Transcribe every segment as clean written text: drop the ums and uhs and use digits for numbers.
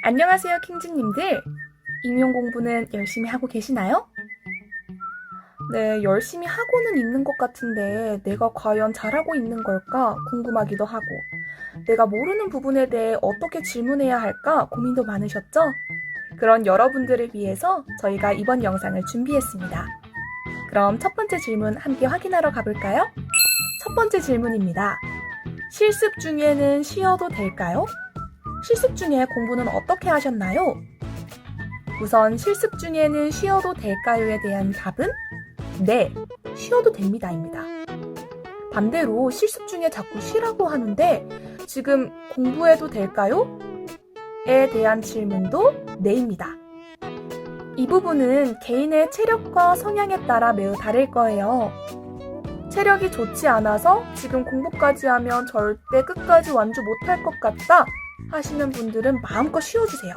안녕하세요, 킹즈님들. 임용 공부는 열심히 하고 계시나요? 네, 열심히 하고는 있는 것 같은데 내가 과연 잘하고 있는 걸까 궁금하기도 하고 내가 모르는 부분에 대해 어떻게 질문해야 할까 고민도 많으셨죠? 그런 여러분들을 위해서 저희가 이번 영상을 준비했습니다. 그럼 첫 번째 질문 함께 확인하러 가볼까요? 첫 번째 질문입니다. 실습 중에는 쉬어도 될까요? 실습 중에 공부는 어떻게 하셨나요? 우선 실습 중에는 쉬어도 될까요에 대한 답은 네, 쉬어도 됩니다입니다. 반대로 실습 중에 자꾸 쉬라고 하는데 지금 공부해도 될까요? 에 대한 질문도 네입니다. 이 부분은 개인의 체력과 성향에 따라 매우 다를 거예요. 체력이 좋지 않아서 지금 공부까지 하면 절대 끝까지 완주 못할 것 같다 하시는 분들은 마음껏 쉬어주세요.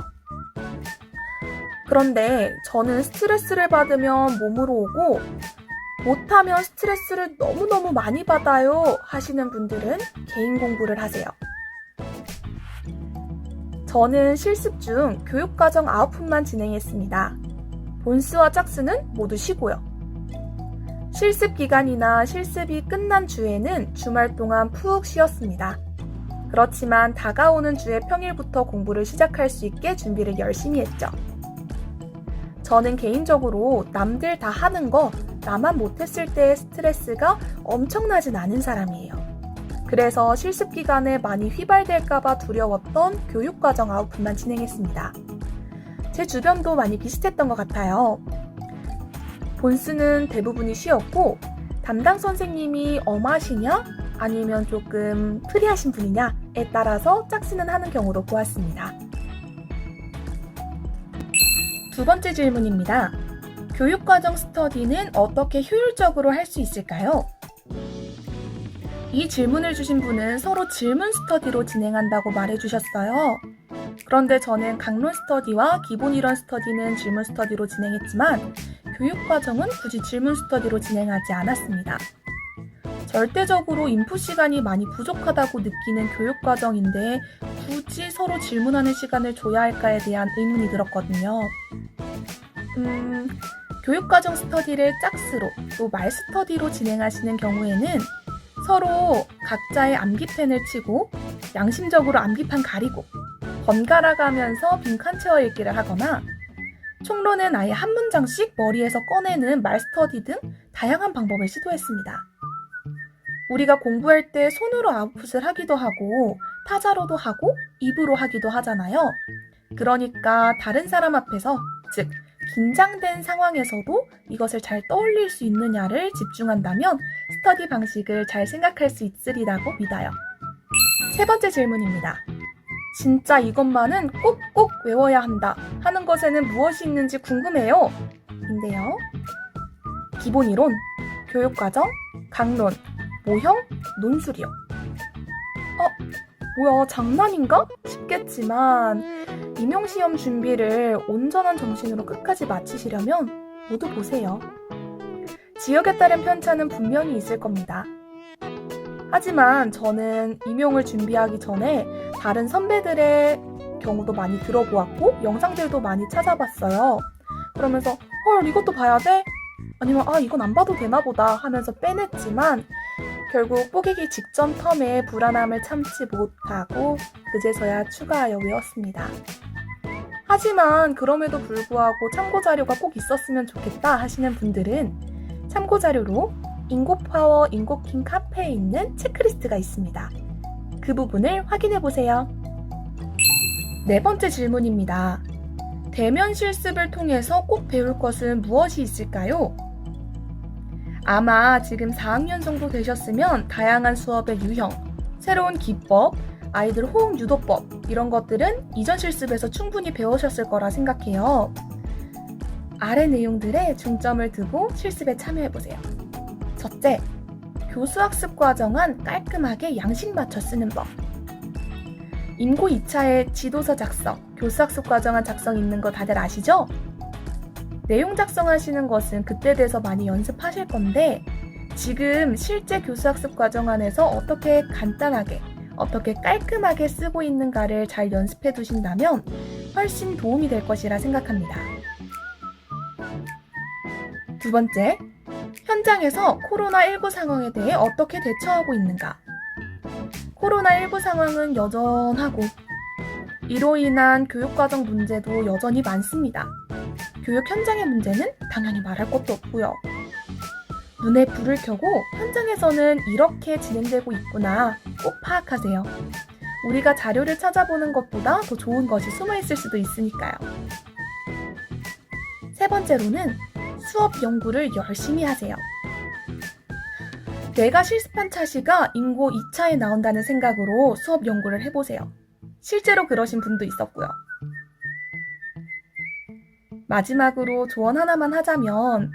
그런데 저는 스트레스를 받으면 몸으로 오고 못하면 스트레스를 너무너무 많이 받아요 하시는 분들은 개인 공부를 하세요. 저는 실습 중 교육과정 아웃풋만 진행했습니다. 본스와 짝스는 모두 쉬고요. 실습 기간이나 실습이 끝난 주에는 주말 동안 푹 쉬었습니다. 그렇지만 다가오는 주의 평일부터 공부를 시작할 수 있게 준비를 열심히 했죠. 저는 개인적으로 남들 다 하는 거 나만 못했을 때의 스트레스가 엄청나진 않은 사람이에요. 그래서 실습 기간에 많이 휘발될까봐 두려웠던 교육과정 아웃풋만 진행했습니다. 제 주변도 많이 비슷했던 것 같아요. 본스는 대부분이 쉬었고 담당 선생님이 엄하시냐 아니면 조금 프리하신 분이냐에 따라서 짝쓰는 하는 경우도 보았습니다. 두 번째 질문입니다. 교육과정 스터디는 어떻게 효율적으로 할 수 있을까요? 이 질문을 주신 분은 서로 질문 스터디로 진행한다고 말해주셨어요. 그런데 저는 강론 스터디와 기본 이론 스터디는 질문 스터디로 진행했지만 교육과정은 굳이 질문 스터디로 진행하지 않았습니다. 절대적으로 인풋 시간이 많이 부족하다고 느끼는 교육과정인데 굳이 서로 질문하는 시간을 줘야 할까에 대한 의문이 들었거든요. 교육과정 스터디를 짝스로 또 말 스터디로 진행하시는 경우에는 서로 각자의 암기펜을 치고 양심적으로 암기판 가리고 번갈아 가면서 빈칸 채워 읽기를 하거나 총론은 아예 한 문장씩 머리에서 꺼내는 말 스터디 등 다양한 방법을 시도했습니다. 우리가 공부할 때 손으로 아웃풋을 하기도 하고 타자로도 하고 입으로 하기도 하잖아요. 그러니까 다른 사람 앞에서, 즉 긴장된 상황에서도 이것을 잘 떠올릴 수 있느냐를 집중한다면 스터디 방식을 잘 생각할 수 있으리라고 믿어요. 세 번째 질문입니다. 진짜 이것만은 꼭꼭 외워야 한다 하는 것에는 무엇이 있는지 궁금해요. 인데요. 기본 이론, 교육과정, 강론, 모형, 논술이요. 뭐야 장난인가? 싶겠지만 임용시험 준비를 온전한 정신으로 끝까지 마치시려면 모두 보세요. 지역에 따른 편차는 분명히 있을 겁니다. 하지만 저는 임용을 준비하기 전에 다른 선배들의 경우도 많이 들어보았고 영상들도 많이 찾아봤어요. 그러면서 헐 이것도 봐야 돼? 아니면 이건 안 봐도 되나 보다 하면서 빼냈지만 결국 뽀개기 직전 텀에 불안함을 참지 못하고 그제서야 추가하여 외웠습니다. 하지만 그럼에도 불구하고 참고자료가 꼭 있었으면 좋겠다 하시는 분들은 참고자료로 인고파워 인고킹 카페에 있는 체크리스트가 있습니다. 그 부분을 확인해보세요. 네 번째 질문입니다. 대면 실습을 통해서 꼭 배울 것은 무엇이 있을까요? 아마 지금 4학년 정도 되셨으면 다양한 수업의 유형, 새로운 기법, 아이들 호응 유도법 이런 것들은 이전 실습에서 충분히 배우셨을 거라 생각해요. 아래 내용들에 중점을 두고 실습에 참여해보세요. 첫째, 교수학습 과정안 깔끔하게 양식 맞춰 쓰는 법. 임고 2차에 지도서 작성, 교수학습 과정안 작성 있는 거 다들 아시죠? 내용 작성하시는 것은 그때 돼서 많이 연습하실 건데 지금 실제 교수학습 과정안에서 어떻게 간단하게, 어떻게 깔끔하게 쓰고 있는가를 잘 연습해 두신다면 훨씬 도움이 될 것이라 생각합니다. 두 번째, 현장에서 코로나19 상황에 대해 어떻게 대처하고 있는가? 코로나19 상황은 여전하고 이로 인한 교육과정 문제도 여전히 많습니다. 교육 현장의 문제는 당연히 말할 것도 없고요. 눈에 불을 켜고 현장에서는 이렇게 진행되고 있구나 꼭 파악하세요. 우리가 자료를 찾아보는 것보다 더 좋은 것이 숨어있을 수도 있으니까요. 세 번째로는 수업 연구를 열심히 하세요. 내가 실습한 차시가 인고 2차에 나온다는 생각으로 수업 연구를 해보세요. 실제로 그러신 분도 있었고요. 마지막으로 조언 하나만 하자면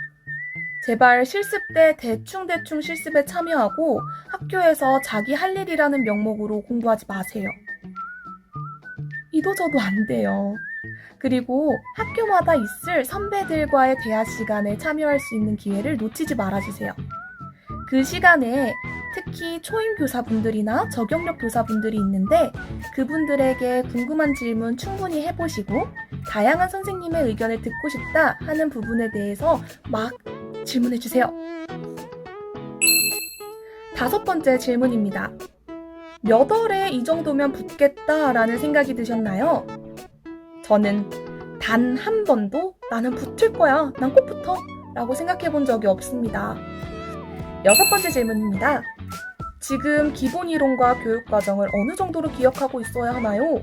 제발 실습 때 대충 실습에 참여하고 학교에서 자기 할 일이라는 명목으로 공부하지 마세요. 이도저도 안 돼요. 그리고 학교마다 있을 선배들과의 대화 시간에 참여할 수 있는 기회를 놓치지 말아주세요. 그 시간에 특히 초임 교사분들이나 저경력 교사분들이 있는데 그분들에게 궁금한 질문 충분히 해보시고 다양한 선생님의 의견을 듣고 싶다 하는 부분에 대해서 막 질문해주세요. 다섯 번째 질문입니다. 몇 월에 이 정도면 붙겠다라는 생각이 드셨나요? 저는 단 한 번도 나는 붙을 거야, 난 꼭 붙어 라고 생각해 본 적이 없습니다. 여섯 번째 질문입니다. 지금 기본 이론과 교육 과정을 어느 정도로 기억하고 있어야 하나요?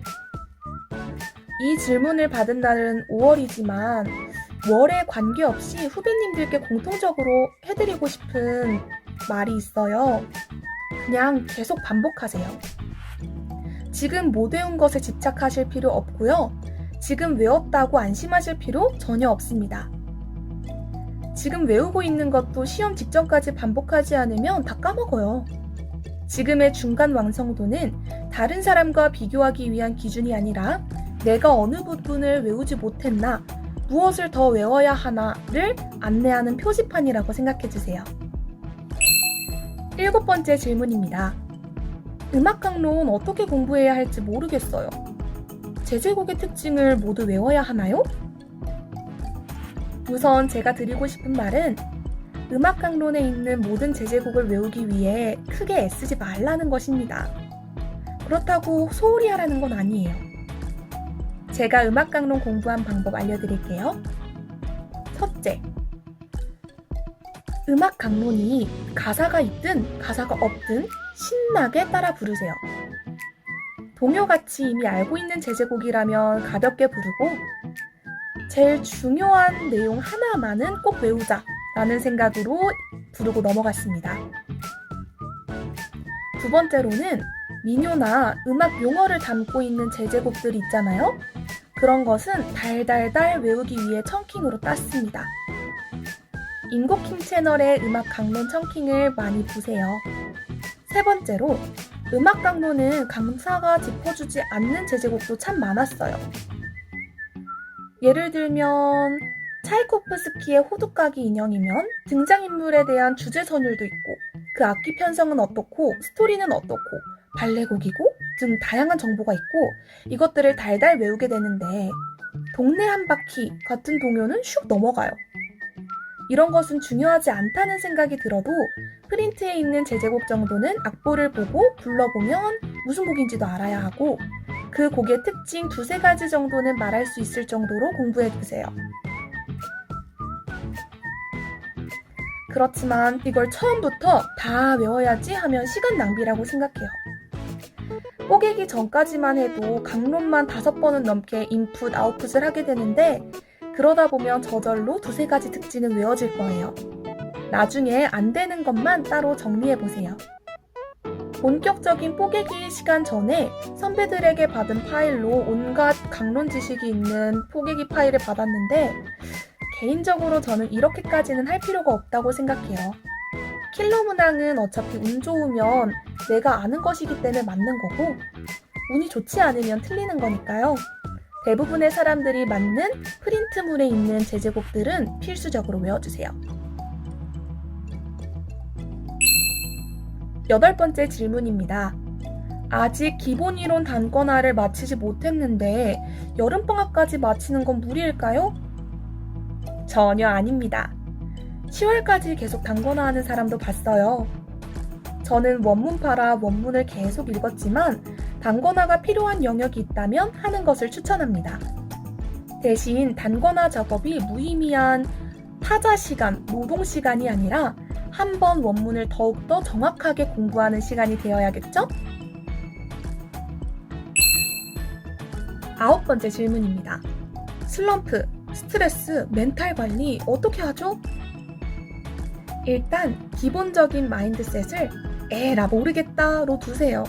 이 질문을 받은 날은 5월이지만 월에 관계없이 후배님들께 공통적으로 해드리고 싶은 말이 있어요. 그냥 계속 반복하세요. 지금 못 외운 것에 집착하실 필요 없고요. 지금 외웠다고 안심하실 필요 전혀 없습니다. 지금 외우고 있는 것도 시험 직전까지 반복하지 않으면 다 까먹어요. 지금의 중간 완성도는 다른 사람과 비교하기 위한 기준이 아니라 내가 어느 부분을 외우지 못했나, 무엇을 더 외워야 하나를 안내하는 표지판이라고 생각해주세요. 일곱 번째 질문입니다. 음악 강론 어떻게 공부해야 할지 모르겠어요. 제제곡의 특징을 모두 외워야 하나요? 우선 제가 드리고 싶은 말은 음악 강론에 있는 모든 제제곡을 외우기 위해 크게 애쓰지 말라는 것입니다. 그렇다고 소홀히 하라는 건 아니에요. 제가 음악 강론 공부한 방법 알려드릴게요. 첫째, 음악 강론이 가사가 있든 가사가 없든 신나게 따라 부르세요. 동요같이 이미 알고 있는 제제곡이라면 가볍게 부르고 제일 중요한 내용 하나만은 꼭 외우자 라는 생각으로 부르고 넘어갔습니다. 두 번째로는 민요나 음악 용어를 담고 있는 제제곡들 있잖아요. 그런 것은 달달달 외우기 위해 청킹으로 땄습니다. 인고킹 채널의 음악 강론 청킹을 많이 보세요. 세 번째로 음악 강론은 강사가 짚어주지 않는 제제곡도 참 많았어요. 예를 들면 차이코프스키의 호두까기 인형이면 등장인물에 대한 주제 선율도 있고 그 악기 편성은 어떻고 스토리는 어떻고 발레곡이고 등 다양한 정보가 있고 이것들을 달달 외우게 되는데 동네 한 바퀴 같은 동요는 슉 넘어가요. 이런 것은 중요하지 않다는 생각이 들어도 프린트에 있는 제제곡 정도는 악보를 보고 불러보면 무슨 곡인지도 알아야 하고 그 곡의 특징 두세 가지 정도는 말할 수 있을 정도로 공부해두세요. 그렇지만 이걸 처음부터 다 외워야지 하면 시간 낭비라고 생각해요. 뽀개기 전까지만 해도 강론만 5번은 넘게 인풋, 아웃풋을 하게 되는데 그러다 보면 저절로 두세 가지 특징은 외워질 거예요. 나중에 안 되는 것만 따로 정리해보세요. 본격적인 뽀개기 시간 전에 선배들에게 받은 파일로 온갖 강론 지식이 있는 뽀개기 파일을 받았는데 개인적으로 저는 이렇게까지는 할 필요가 없다고 생각해요. 킬러 문항은 어차피 운 좋으면 내가 아는 것이기 때문에 맞는 거고 운이 좋지 않으면 틀리는 거니까요. 대부분의 사람들이 맞는 프린트물에 있는 제제곡들은 필수적으로 외워주세요. 여덟 번째 질문입니다. 아직 기본 이론 단권화를 마치지 못했는데 여름방학까지 마치는 건 무리일까요? 전혀 아닙니다. 10월까지 계속 단권화하는 사람도 봤어요. 저는 원문파라 원문을 계속 읽었지만 단권화가 필요한 영역이 있다면 하는 것을 추천합니다. 대신 단권화 작업이 무의미한 타자 시간, 노동 시간이 아니라 한 번 원문을 더욱더 정확하게 공부하는 시간이 되어야겠죠? 9번째 질문입니다. 슬럼프, 스트레스, 멘탈 관리 어떻게 하죠? 일단 기본적인 마인드셋을 에라 모르겠다로 두세요.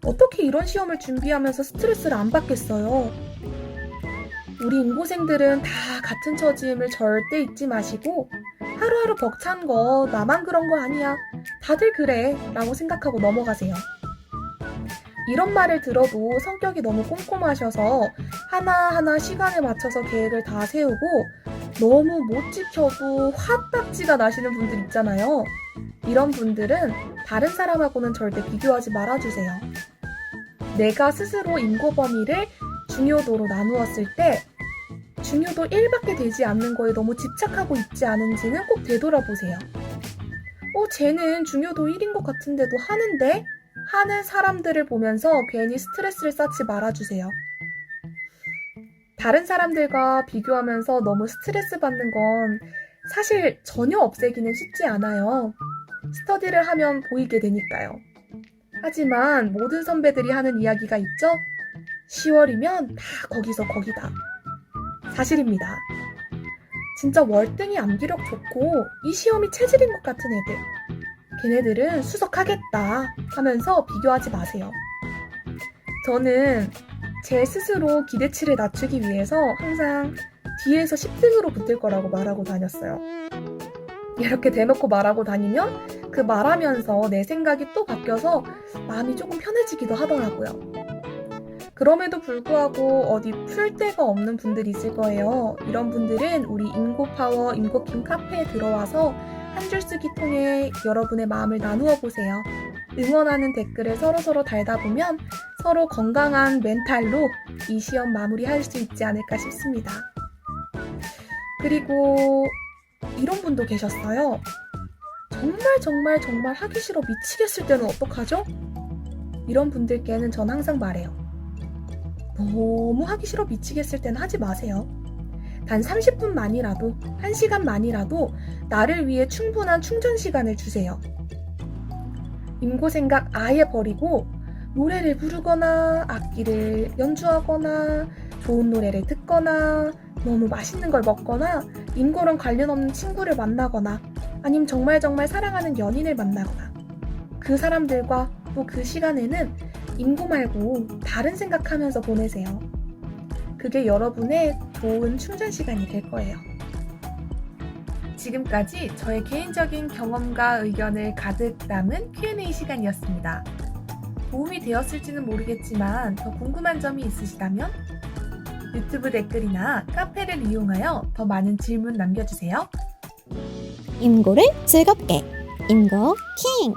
어떻게 이런 시험을 준비하면서 스트레스를 안 받겠어요? 우리 인고생들은 다 같은 처지임을 절대 잊지 마시고 하루하루 벅찬 거 나만 그런 거 아니야. 다들 그래 라고 생각하고 넘어가세요. 이런 말을 들어도 성격이 너무 꼼꼼하셔서 하나하나 시간에 맞춰서 계획을 다 세우고 너무 못 지켜도 화딱지가 나시는 분들 있잖아요. 이런 분들은 다른 사람하고는 절대 비교하지 말아주세요. 내가 스스로 인고 범위를 중요도로 나누었을 때 중요도 1밖에 되지 않는 거에 너무 집착하고 있지 않은지는 꼭 되돌아보세요. 쟤는 중요도 1인 것 같은데도 하는데? 하는 사람들을 보면서 괜히 스트레스를 쌓지 말아주세요. 다른 사람들과 비교하면서 너무 스트레스 받는 건 사실 전혀 없애기는 쉽지 않아요. 스터디를 하면 보이게 되니까요. 하지만 모든 선배들이 하는 이야기가 있죠? 10월이면 다 거기서 거기다. 사실입니다. 진짜 월등히 암기력 좋고 이 시험이 체질인 것 같은 애들. 걔네들은 수석하겠다 하면서 비교하지 마세요. 저는 제 스스로 기대치를 낮추기 위해서 항상 뒤에서 10등으로 붙을 거라고 말하고 다녔어요. 이렇게 대놓고 말하고 다니면 그 말하면서 내 생각이 또 바뀌어서 마음이 조금 편해지기도 하더라고요. 그럼에도 불구하고 어디 풀 데가 없는 분들이 있을 거예요. 이런 분들은 우리 인고파워, 인고킴 카페에 들어와서 한 줄 쓰기 통해 여러분의 마음을 나누어 보세요. 응원하는 댓글을 서로서로 달다 보면 서로 건강한 멘탈로 이 시험 마무리할 수 있지 않을까 싶습니다. 그리고 이런 분도 계셨어요. 정말 하기 싫어 미치겠을 때는 어떡하죠? 이런 분들께는 전 항상 말해요. 너무 하기 싫어 미치겠을 때는 하지 마세요. 단 30분만이라도, 1시간만이라도 나를 위해 충분한 충전 시간을 주세요. 인고 생각 아예 버리고 노래를 부르거나 악기를 연주하거나 좋은 노래를 듣거나 너무 맛있는 걸 먹거나 인고랑 관련 없는 친구를 만나거나 아니면 정말 사랑하는 연인을 만나거나 그 사람들과 또 그 시간에는 인고 말고 다른 생각하면서 보내세요. 그게 여러분의 좋은 충전 시간이 될 거예요. 지금까지 저의 개인적인 경험과 의견을 가득 담은 Q&A 시간이었습니다. 도움이 되었을지는 모르겠지만 더 궁금한 점이 있으시다면 유튜브 댓글이나 카페를 이용하여 더 많은 질문 남겨주세요. 인고를 즐겁게 인고 킹!